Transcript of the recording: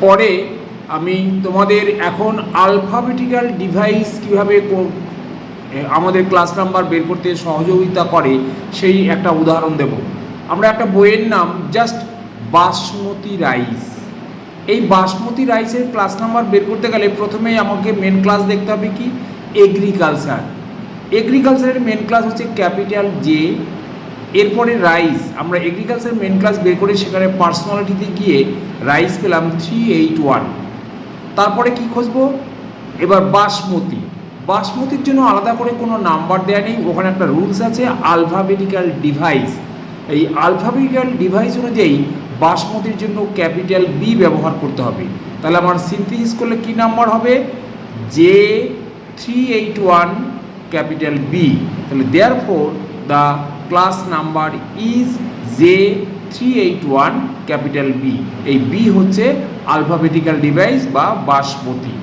পরে আমি তোমাদের এখন আলফাবেটিক্যাল ডিভাইস কীভাবে আমাদের ক্লাস নাম্বার বের করতে সহযোগিতা করে সেই একটা উদাহরণ দেব। আমরা একটা বইয়ের নাম জাস্ট বাসমতি রাইস। এই বাসমতি রাইসের ক্লাস নাম্বার বের করতে গেলে প্রথমেই আমাকে মেন ক্লাস দেখতে হবে কি, এগ্রিকালচার। এগ্রিকালচারের মেন ক্লাস হচ্ছে ক্যাপিটাল জে, এরপরে রাইস। আমরা এগ্রিকালচার মেন ক্লাস বের করে সেখানে পার্সোনালিটিতে গিয়ে রাইস পেলাম 381। তারপরে কি খুঁজবো, এবার বাসমতি। বাসমতির জন্য আলাদা করে কোনো নাম্বার দেওয়া নেই, ওখানে একটা রুলস আছে আলফাবেটিক্যাল ডিভাইস। এই আলফাবেটিক্যাল ডিভাইস অনুযায়ী বাসমতির জন্য ক্যাপিটাল বি ব্যবহার করতে হবে। তাহলে আমার সিনথেসিস করলে কি নাম্বার হবে, জে 381 ক্যাপিটাল বি। তাহলে therefore the class number is J 381 capital B. এই বি হচ্ছে আলফাবেটিক্যাল ডিভাইস বা বাসমতি।